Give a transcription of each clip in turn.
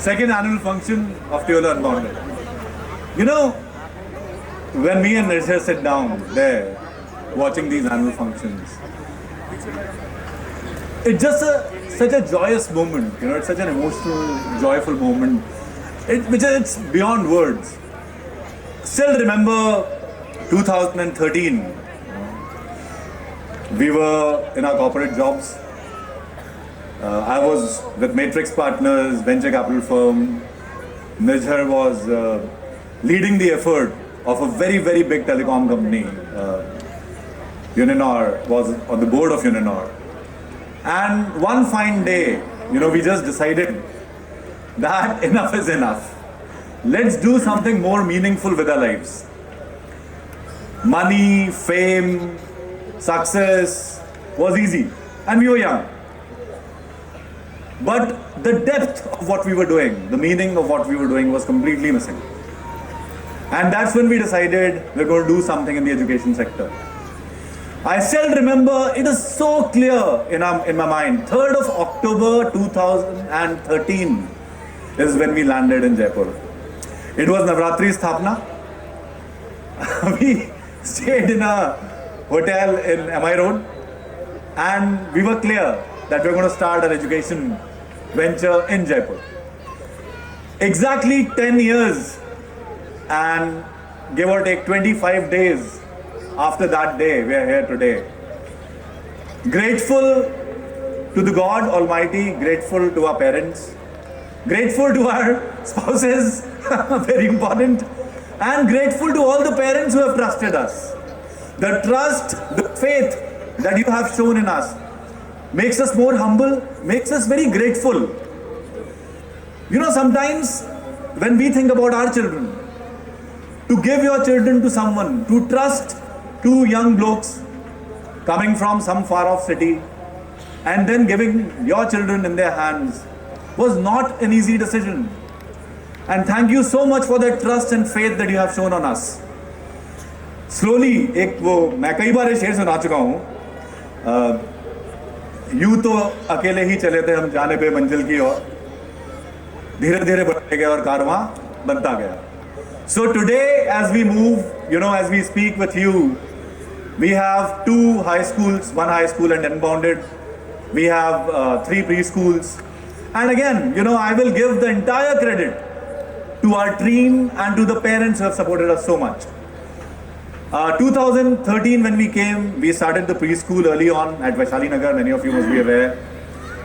second annual function of Teoler Unbounded. You know, when me and Nirshar sit down there watching these annual functions, it's just such a joyous moment. You know, it's such an emotional, joyful moment. It's beyond words. Still remember 2013. We were in our corporate jobs. I was with Matrix Partners, venture capital firm. Nirshar was leading the effort of a very, very big telecom company. Uninor was on the board of Uninor. And one fine day, we just decided that enough is enough. Let's do something more meaningful with our lives. Money, fame, success was easy, and we were young. But the depth of what we were doing, the meaning of what we were doing was completely missing. And that's when we decided we're going to do something in the education sector. I still remember, it is so clear in my mind, 3rd of October 2013 is when we landed in Jaipur. It was Navratri Sthapna. We stayed in a hotel in MI Road, and we were clear that we're going to start our education venture in Jaipur. Exactly 10 years and give or take 25 days after that day, we are here today. Grateful to the God Almighty, grateful to our parents, grateful to our spouses, very important, and grateful to all the parents who have trusted us. The trust, the faith that you have shown in us makes us more humble, makes us very grateful. Sometimes when we think about our children, to give your children to someone, to trust two young blokes coming from some far off city and then giving your children in their hands was not an easy decision. And thank you so much for that trust and faith that you have shown on us. Slowly, मैं कई बार ये शेर सुना चुका हूँ, यूं तो अकेले ही चले थे हम जाने पे मंजिल की ओर, धीरे धीरे बढ़ते गए और कारवां बनता गया. So today, as we move, as we speak with you, we have 2 high schools, 1 high school and Unbounded. We have 3 preschools. And again, I will give the entire credit to our team and to the parents who have supported us so much. 2013 when we came, we started the preschool early on at Vaishali Nagar, many of you must be aware.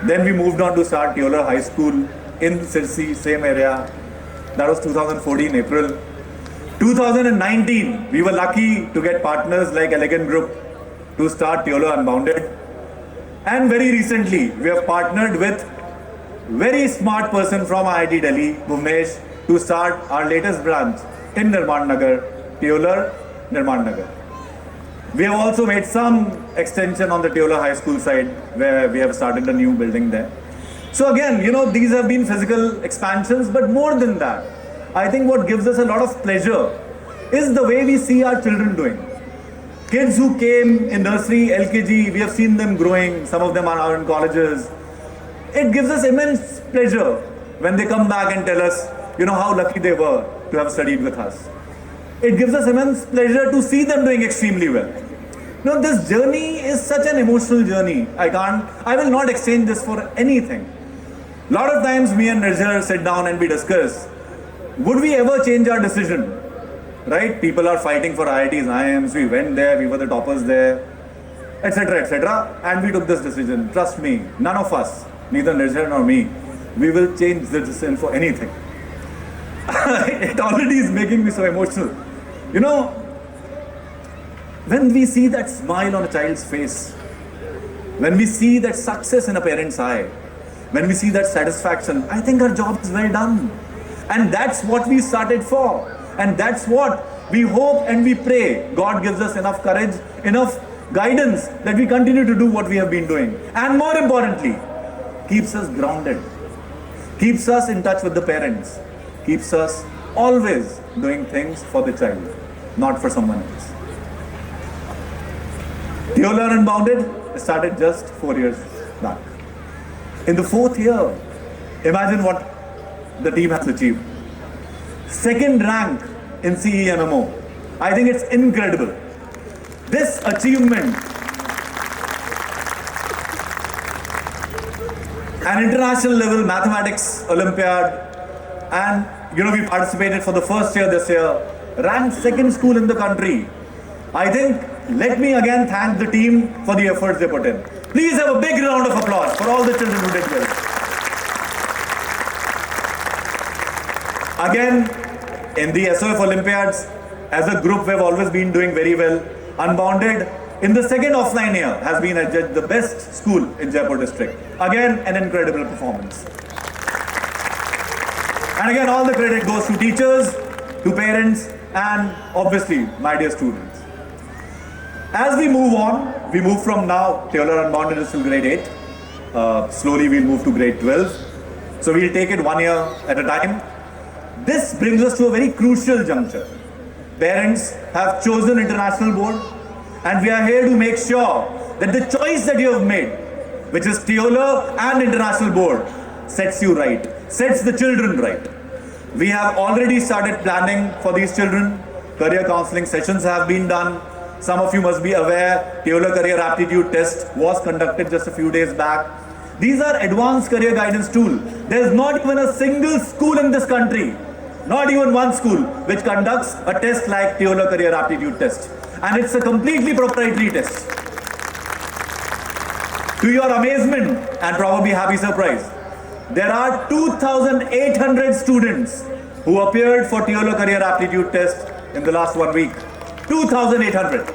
Then we moved on to start Teoler High School in Sirsi, same area. That was 2014 April. 2019, we were lucky to get partners like Elegant Group to start Teoler Unbounded. And very recently, we have partnered with very smart person from IIT Delhi, Bhuvnesh, to start our latest branch in Nirman Nagar, Teoler Nirman Nagar. We have also made some extension on the Teoler High School side where we have started a new building there. So again, these have been physical expansions, but more than that, I think what gives us a lot of pleasure is the way we see our children doing. Kids who came in nursery, LKG, we have seen them growing, some of them are now in colleges. It gives us immense pleasure when they come back and tell us, how lucky they were to have studied with us. It gives us immense pleasure to see them doing extremely well. This journey is such an emotional journey. I will not exchange this for anything. A lot of times me and Nirshar sit down and we discuss, would we ever change our decision? Right? People are fighting for IITs, IIMs, we went there, we were the toppers there, etc., etc. And we took this decision. Trust me, none of us, neither Nirshar nor me, we will change the decision for anything. It already is making me so emotional. When we see that smile on a child's face, when we see that success in a parent's eye, when we see that satisfaction, I think our job is well done. And that's what we started for. And that's what we hope and we pray God gives us enough courage, enough guidance that we continue to do what we have been doing. And more importantly, keeps us grounded, keeps us in touch with the parents, keeps us always doing things for the child, not for someone else. Teoler Unbounded started just 4 years back. In the 4th year, imagine what the team has achieved. Second rank in CEMMO. I think it's incredible. This achievement, an international level mathematics Olympiad, and we participated for the first year this year, ranked second school in the country. I think, let me again thank the team for the efforts they put in. Please have a big round of applause for all the children who did well. Again, in the SOF Olympiads, as a group, we've always been doing very well. Unbounded, in the second offline year, has been adjudged the best school in Jaipur district. Again, an incredible performance. And again, all the credit goes to teachers, to parents, and obviously, my dear students. As we move on, we move from now, Teoler Unbounded is till grade 8. Slowly we'll move to grade 12. So we'll take it 1 year at a time. This brings us to a very crucial juncture. Parents have chosen international board, and we are here to make sure that the choice that you have made, which is Teoler and international board, sets you right, sets the children right. We have already started planning for these children. Career counseling sessions have been done. Some of you must be aware, Teoler Career Aptitude Test was conducted just a few days back. These are advanced career guidance tools. There is not even a single school in this country, not even one school, which conducts a test like Teoler Career Aptitude Test. And it's a completely proprietary test. To your amazement and probably happy surprise, there are 2,800 students who appeared for Teoler Career Aptitude Test in the last 1 week. 2,800.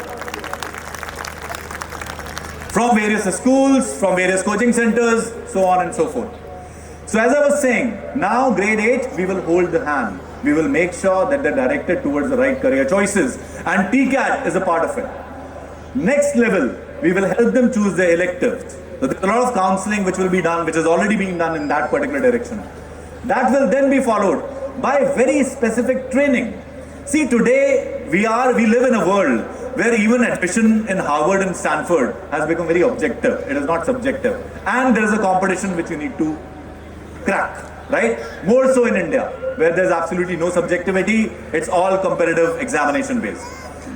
From various schools, from various coaching centers, so on and so forth. So as I was saying, now grade 8, we will hold the hand. We will make sure that they're directed towards the right career choices. And TCAT is a part of it. Next level, we will help them choose their electives. So there's a lot of counseling which will be done, which is already being done in that particular direction. That will then be followed by very specific training. See, today we live in a world where even admission in Harvard and Stanford has become very objective. It is not subjective. And there is a competition which you need to crack, right? More so in India, where there's absolutely no subjectivity. It's all competitive examination based.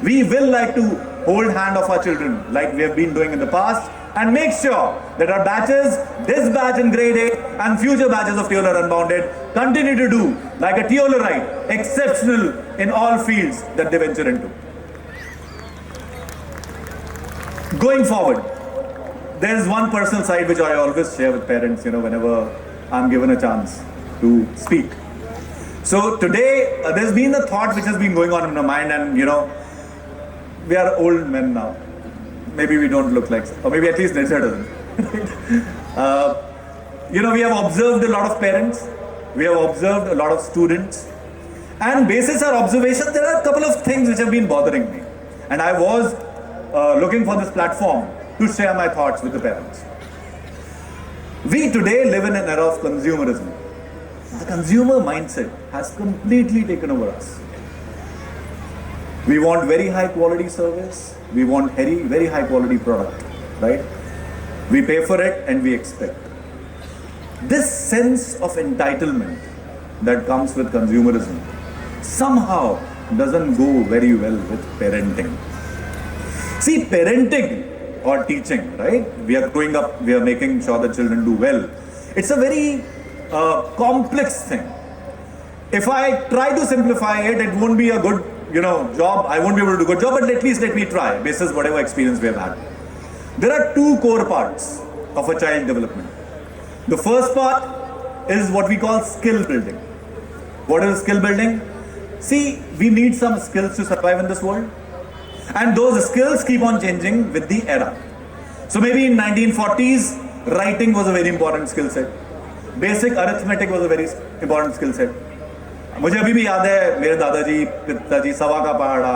We will like to hold hand of our children like we have been doing in the past and make sure that our batches, this batch in grade 8 and future batches of Teoler Unbounded continue to do like a Teolerite, exceptional in all fields that they venture into. Going forward, there is one personal side which I always share with parents, whenever I'm given a chance to speak. So today, there's been a thought which has been going on in my mind, and we are old men now. Maybe we don't look like, or maybe at least Nitsa doesn't. We have observed a lot of parents, we have observed a lot of students, and basis our observation, there are a couple of things which have been bothering me. And I was looking for this platform to share my thoughts with the parents. We today live in an era of consumerism. The consumer mindset has completely taken over us. We want very high quality service. We want very high quality product, right? We pay for it and we expect. This sense of entitlement that comes with consumerism somehow doesn't go very well with parenting. See, parenting or teaching, right? We are growing up, we are making sure the children do well. It's a very complex thing. If I try to simplify it, it won't be a good job. I won't be able to do a good job, but at least let me try, basis whatever experience we have had. There are two core parts of a child development. The first part is what we call skill building. What is skill building? See, we need some skills to survive in this world. And those skills keep on changing with the era. So maybe in 1940s, writing was a very important skill set. Basic arithmetic was a very important skill set. मुझे अभी भी याद है मेरे दादाजी पिताजी सवा का पहाड़ा,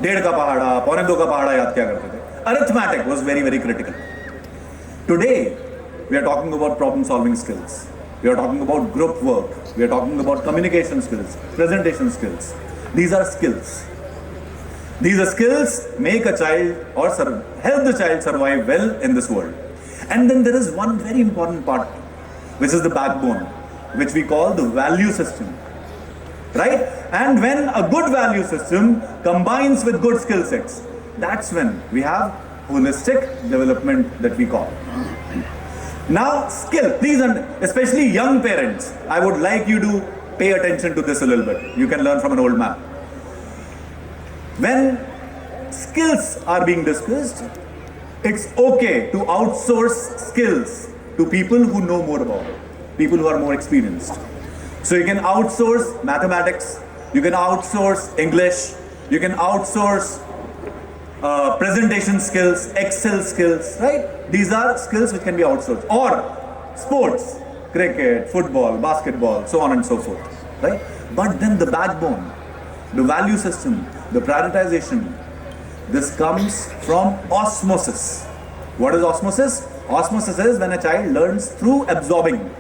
डेढ़ का पहाड़ा, पौने दो का पहाड़ा याद किया करते थे. Arithmetic was very critical. Today, we are talking about problem solving skills. We are talking about group work. We are talking about communication skills, presentation skills. These are skills. These skills make a child or help the child survive well in this world. And then there is one very important part, which is the backbone. which we call the value system. Right? And when a good value system combines with good skill sets, that's when we have holistic development that we call. Now, skill, please, and especially young parents, I would like you to pay attention to this a little bit. You can learn from an old man. When skills are being discussed, it's okay to outsource skills to people who know more about it, people who are more experienced. So you can outsource mathematics, you can outsource English, you can outsource presentation skills, Excel skills, right? These are skills which can be outsourced. Or sports, cricket, football, basketball, so on and so forth, right? But then the backbone, the value system, the prioritization, this comes from osmosis. What is osmosis? Osmosis is when a child learns through absorbing.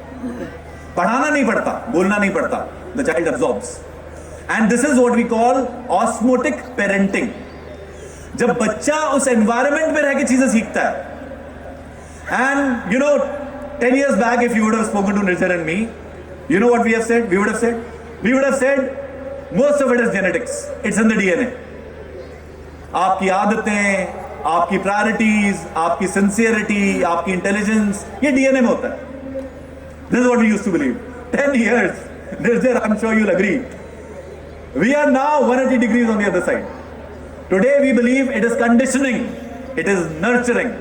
पढ़ाना नहीं पड़ता, बोलना नहीं पड़ता. The child absorbs. And this is what we call osmotic parenting. जब बच्चा उस environment में रह के चीजें सीखता है. And you know, 10 years back, if you would have spoken to Nirjar and me, you know what we have said? We would have said, most of it is genetics. It's in the DNA. आपकी आदतें, आपकी priorities, आपकी sincerity, आपकी intelligence, ये DNA में होता है. This is what we used to believe. 10 years, Nirjar, I'm sure you'll agree. We are now 180 degrees on the other side. Today we believe it is conditioning, it is nurturing.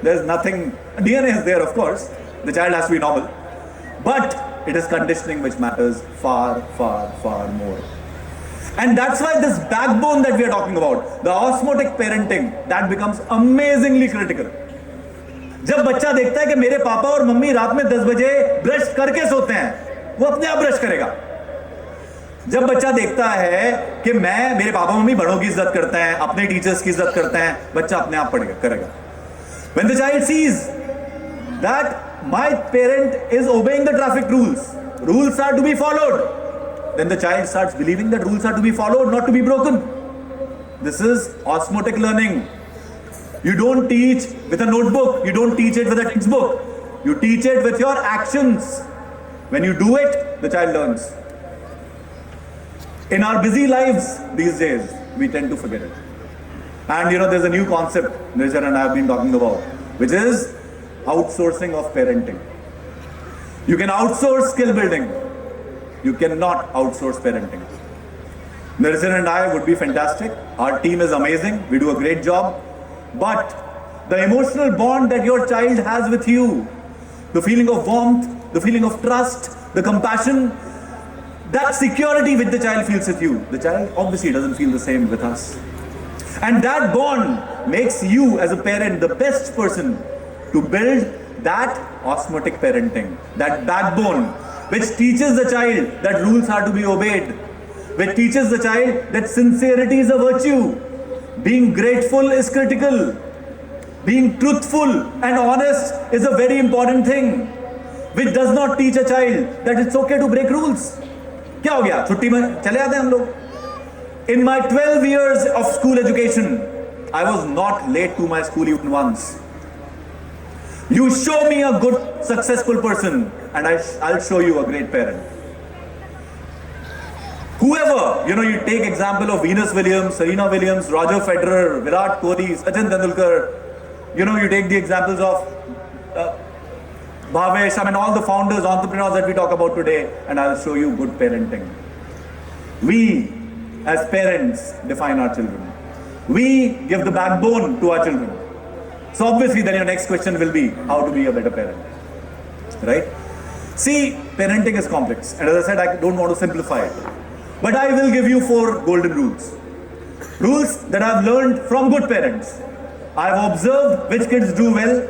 There's nothing, DNA is there of course, the child has to be normal. But it is conditioning which matters far, far, far more. And that's why this backbone that we are talking about, the osmotic parenting, that becomes amazingly critical. जब बच्चा देखता है कि मेरे पापा और mummy रात में 10 बजे ब्रश करके सोते हैं, वो अपने आप ब्रश करेगा. जब बच्चा देखता है कि मेरे पापा मम्मी बड़ों की इज्जत करते हैं, अपने टीचर्स की इज्जत करते हैं, बच्चा अपने आप करेगा. When the child sees that my parent is obeying the traffic rules are to be followed, then the child starts believing that rules are to be followed, not to be broken. This is osmotic learning. You don't teach with a notebook, you don't teach it with a textbook. You teach it with your actions. When you do it, the child learns. In our busy lives these days, we tend to forget it. And you know, there's a new concept Nirjar and I have been talking about, which is outsourcing of parenting. You can outsource skill building. You cannot outsource parenting. Nirjar and I would be fantastic. Our team is amazing. We do a great job. But the emotional bond that your child has with you, the feeling of warmth, the feeling of trust, the compassion, that security which the child feels with you, the child obviously doesn't feel the same with us. And that bond makes you as a parent the best person to build that osmotic parenting, that backbone which teaches the child that rules are to be obeyed, which teaches the child that sincerity is a virtue, being grateful is critical, being truthful and honest is a very important thing, which does not teach a child that it's okay to break rules. क्या हो गया? छुट्टी में चले आते हैं हम लोग. In my 12 years of school education, I was not late to my school even once. You show me a good, successful person, and I'll show you a great parent. Whoever, you take example of Venus Williams, Serena Williams, Roger Federer, Virat Kohli, Sachin Tendulkar, you take the examples of Bhavesh, all the founders, entrepreneurs that we talk about today, and I'll show you good parenting. We, as parents, define our children. We give the backbone to our children. So obviously then your next question will be how to be a better parent, right? See, parenting is complex, and as I said, I don't want to simplify it. But I will give you 4 golden rules. Rules that I've learned from good parents. I've observed which kids do well,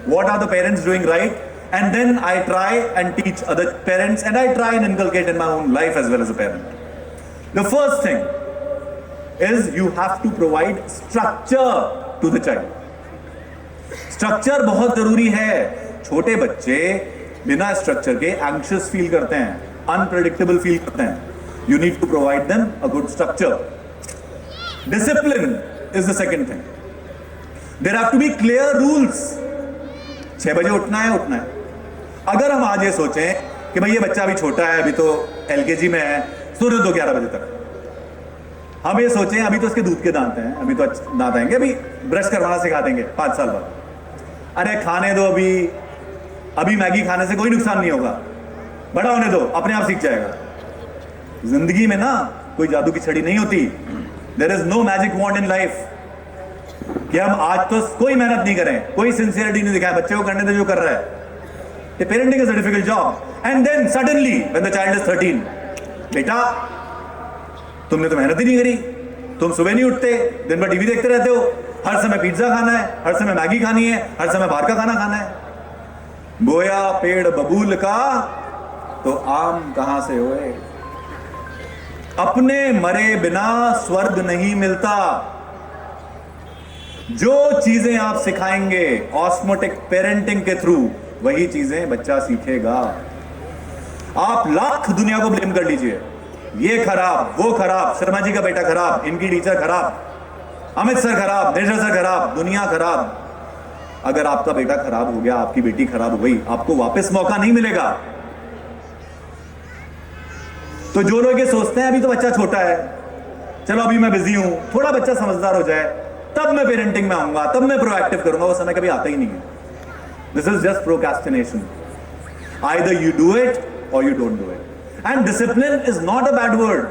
what are the parents doing right, and then I try and teach other parents, and I try and inculcate in my own life as well as a parent. The first thing is you have to provide structure to the child. Structure बहुत जरूरी है. छोटे बच्चे बिना structure के anxious feel करते हैं, unpredictable feel करते हैं. You need to provide them a good structure. Discipline is the second thing. There have to be clear rules. 6 बजे उठना है. अगर हम आज ये सोचें कि भाई ये बच्चा अभी छोटा है, अभी तो एलकेजी में है, सोने दो 11 बजे तक। हम ये सोचें अभी तो इसके दूध के दांत हैं, अभी तो दांत आएंगे, अभी ब्रश करवाना सिखा देंगे 5 साल बाद। अरे खाने दो, अभी मैगी खाने से कोई नुकसान नहीं होगा, बड़ा होने दो, अपने आप सीख जाएगा। जिंदगी में ना कोई जादू की छड़ी नहीं होती। There is no magic wand in life कि हम आज तो कोई मेहनत नहीं करें, कोई सिंसियरिटी नहीं दिखाए, बच्चे को करने दे जो कर रहा है। Parenting is a difficult job and then suddenly when the child is 13, बेटा तुमने तो मेहनत ही नहीं करी, तुम सुबह नहीं उठते, दिन भर टीवी देखते रहते हो, हर समय पिज्जा खाना है, हर समय मैगी खानी है, हर समय बाहर का खाना खाना है। बोया पेड़ बबूल का तो आम कहां से होए, अपने मरे बिना स्वर्ग नहीं मिलता। जो चीजें आप सिखाएंगे ऑस्मोटिक पेरेंटिंग के थ्रू, वही चीजें बच्चा सीखेगा। आप लाख दुनिया को ब्लेम कर लीजिए, ये खराब, वो खराब, शर्मा जी का बेटा खराब, इनकी टीचर खराब, अमित सर खराब, निर्जर सर खराब, दुनिया खराब। अगर आपका बेटा खराब हो गया, आपकी बेटी खराब हो गई, आपको वापस मौका नहीं मिलेगा। तो जो लोग ये सोचते हैं अभी तो बच्चा छोटा है, चलो अभी मैं बिजी हूं, थोड़ा बच्चा समझदार हो जाए तब मैं पेरेंटिंग में आऊंगा, तब मैं प्रोएक्टिव करूंगा, वो समय कभी आता ही नहीं है। This is just procrastination. Either you do it or you don't do it. And discipline is not a bad word,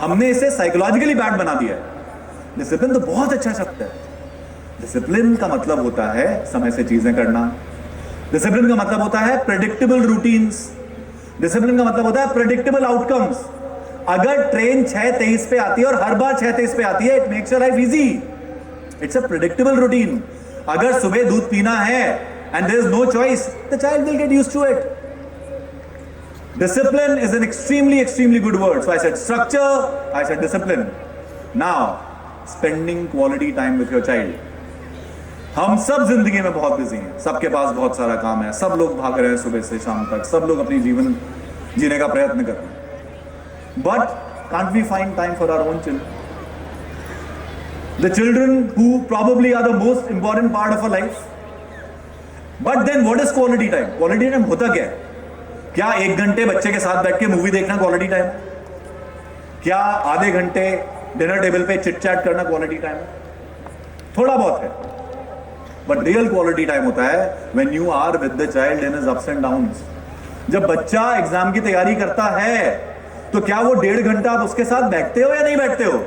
हमने इसे साइकोलॉजिकली बैड बना दिया है। डिसिप्लिन तो बहुत अच्छा शब्द है। डिसिप्लिन का मतलब होता है समय से चीजें करना, डिसिप्लिन का मतलब होता है प्रेडिक्टेबल रूटीन्स, डिसिप्लिन का मतलब होता है प्रेडिक्टेबल आउटकम्स। अगर ट्रेन 6:23 पे आती है और हर बार 6:23 पे आती है, it makes your life easy, it's a predictable routine. अगर सुबह दूध पीना है and there is no choice, the child will get used to it. Discipline is an extremely good word. So I said structure, I said discipline. Now, spending quality time with your child. हम सब जिंदगी में बहुत busy हैं, सबके पास बहुत सारा काम है, सब लोग भाग रहे हैं सुबह से शाम तक, सब लोग अपनी जीवन जीने का प्रयत्न कर रहे हैं। But can't we find time for our own children? The children who probably are the most important part of our life. But then what is quality time? Quality time होता क्या है? क्या 1 घंटे बच्चे के साथ बैठ के मूवी देखना क्वालिटी टाइम है? क्या आधे घंटे डिनर टेबल पे चिट चैट करना क्वालिटी टाइम है? थोड़ा बहुत है, बट रियल क्वालिटी टाइम होता है when you are with the child in his ups and downs. जब बच्चा एग्जाम की तैयारी करता है तो क्या वो 1.5 घंटा आप उसके साथ बैठते हो या नहीं बैठते हो?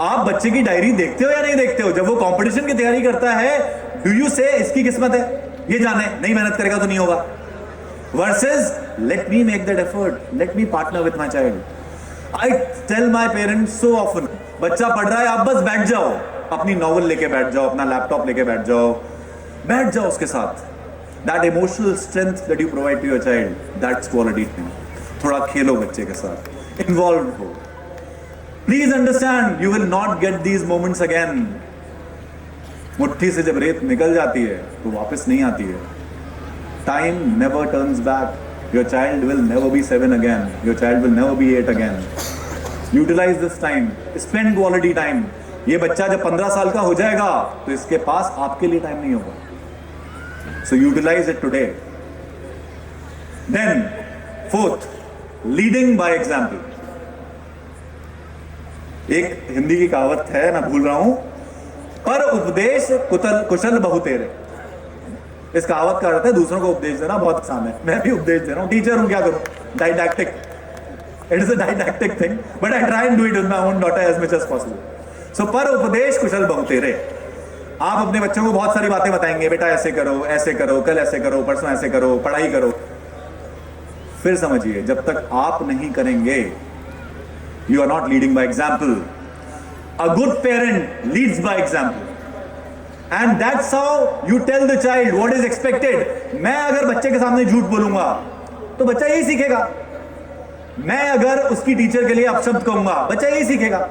आप बच्चे की डायरी देखते हो या नहीं देखते हो? जब वो कंपटीशन की तैयारी करता है, डू यू से इसकी किस्मत है, ये जाने नहीं मेहनत करेगा तो नहीं होगा, versus let me make that effort, let me partner with my child. I tell my parents so often, बच्चा पढ़ रहा है, आप बस बैठ जाओ, अपनी नॉवल लेके बैठ जाओ, अपना लैपटॉप लेके बैठ जाओ उसके साथ। That emotional strength that you provide to your child, that's quality time. थोड़ा खेलो बच्चे के साथ, involved हो। Please understand, you will not get these moments again. मुट्ठी से जब रेत निकल जाती है तो वापस नहीं आती है। Time never turns back. Your child will never be 7 again. Your child will never be 8 again. Utilize this time. Spend quality time. ये बच्चा जब 15 साल का हो जाएगा तो इसके पास आपके लिए टाइम नहीं होगा. So utilize it today. Then, fourth, leading by example. एक हिंदी की कहावत है, मैं भूल रहा हूं, पर उपदेश कुशल बहुतेरे। इस कहावत का अर्थ है दूसरों को उपदेश देना बहुत आसान है। मैं भी उपदेश दे रहा हूँ, टीचर हूँ, क्या करूँ? Didactic, it is a didactic thing, but I try and do it with my own daughter as much as possible. So पर उपदेश कुशल बहुतेरे। आप अपने बच्चों को बहुत सारी बातें बताएंगे, बेटा ऐसे करो, कल ऐसे करो, परसों ऐसे करो, पढ़ाई करो। फिर समझिए, जब तक आप नहीं करेंगे, you are not leading by example. A good parent leads by example. And that's how you tell the child what is expected. मैं अगर बच्चे के सामने झूठ बोलूंगा तो बच्चा यही सीखेगा। मैं अगर उसकी टीचर के लिए अपशब्द कहूंगा, बच्चा यही सीखेगा।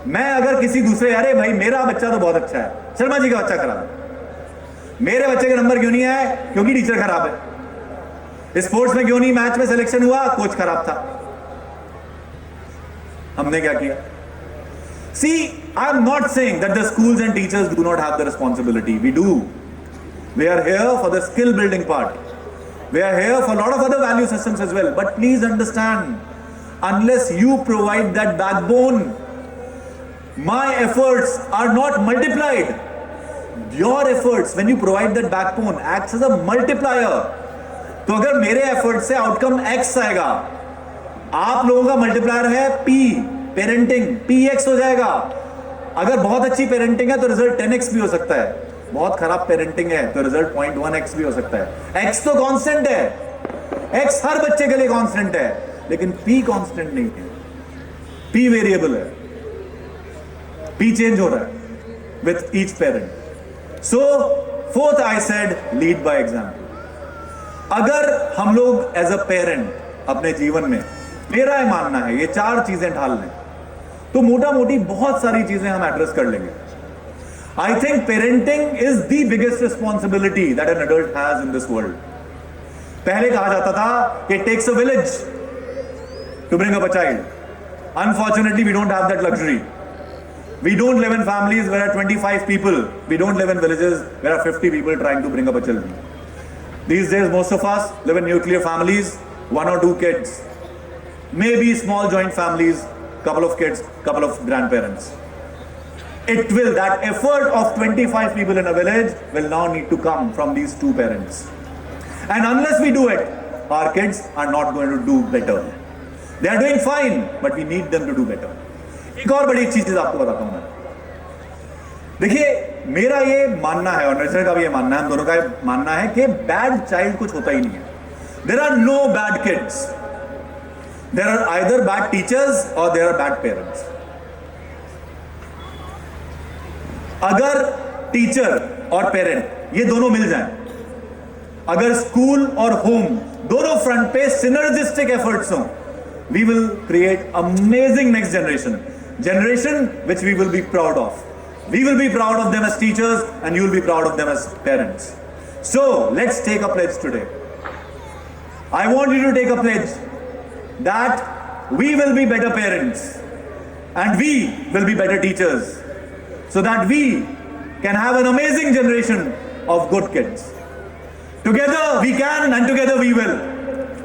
मैं अगर किसी दूसरे, अरे भाई मेरा बच्चा तो बहुत अच्छा है, शर्मा जी का बच्चा खराब है, मेरे बच्चे के नंबर क्यों नहीं आए? क्योंकि टीचर खराब है। स्पोर्ट्स में क्यों नहीं मैच में सिलेक्शन हुआ? कोच खराब था। हमने क्या किया? See, I'm not saying that the schools and teachers do not have the responsibility. We do. We are here for the skill building part. We are here for a lot of other value systems as well. But please understand, unless you provide that backbone, my efforts are not multiplied. Your efforts, when you provide that backbone, acts as a multiplier. तो अगर मेरे effort से outcome X आएगा, आप लोगों का multiplier है P, parenting, PX हो जाएगा. अगर बहुत अच्छी पेरेंटिंग है तो रिजल्ट 10x भी हो सकता है. बहुत खराब पेरेंटिंग है तो रिजल्ट 0.1x भी हो सकता है. X तो कांस्टेंट है, X हर बच्चे के लिए कांस्टेंट है, लेकिन P कांस्टेंट नहीं है. P वेरिएबल है, P चेंज हो रहा है with each parent. So fourth I said lead by example. अगर हम लोग एज अ पेरेंट अपने जीवन में, मेरा ये मानना है, ये 4 चीजें ढाल लें तो मोटा मोटी बहुत सारी चीजें हम एड्रेस कर लेंगे. I think parenting is the biggest responsibility that an adult has in this world. पहले कहा जाता था कि it takes a village to bring up a child. Unfortunately we don't have that luxury. We don't live in families where there are 25 people. We don't live in villages where there are 50 people trying to bring up a children. These days, most of us live in nuclear families, 1 or 2 kids. Maybe small joint families, couple of kids, couple of grandparents. That effort of 25 people in a village will now need to come from these 2 parents. And unless we do it, our kids are not going to do better. They are doing fine, but we need them to do better. एक और बड़ी अच्छी चीज आपको बताता हूं मैं. देखिए, मेरा ये मानना है और नर्सर का भी ये मानना है, हम दोनों का ये मानना है कि बैड चाइल्ड कुछ होता ही नहीं है. There are no bad kids. There are either bad teachers or there are bad parents. अगर टीचर और पेरेंट ये दोनों मिल जाएं, अगर स्कूल और होम दोनों फ्रंट पे सिनर्जिस्टिक एफर्ट्स हों, we will create amazing next generation which we will be proud of. We will be proud of them as teachers and you will be proud of them as parents. So let's take a pledge today. I want you to take a pledge that we will be better parents and we will be better teachers so that we can have an amazing generation of good kids. Together we can and together we will.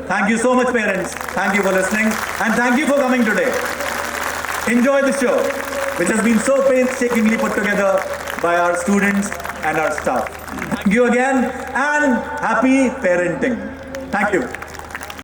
Thank you so much, parents. Thank you for listening and thank you for coming today. Enjoy the show, which has been so painstakingly put together by our students and our staff. Thank you again and happy parenting. Thank you.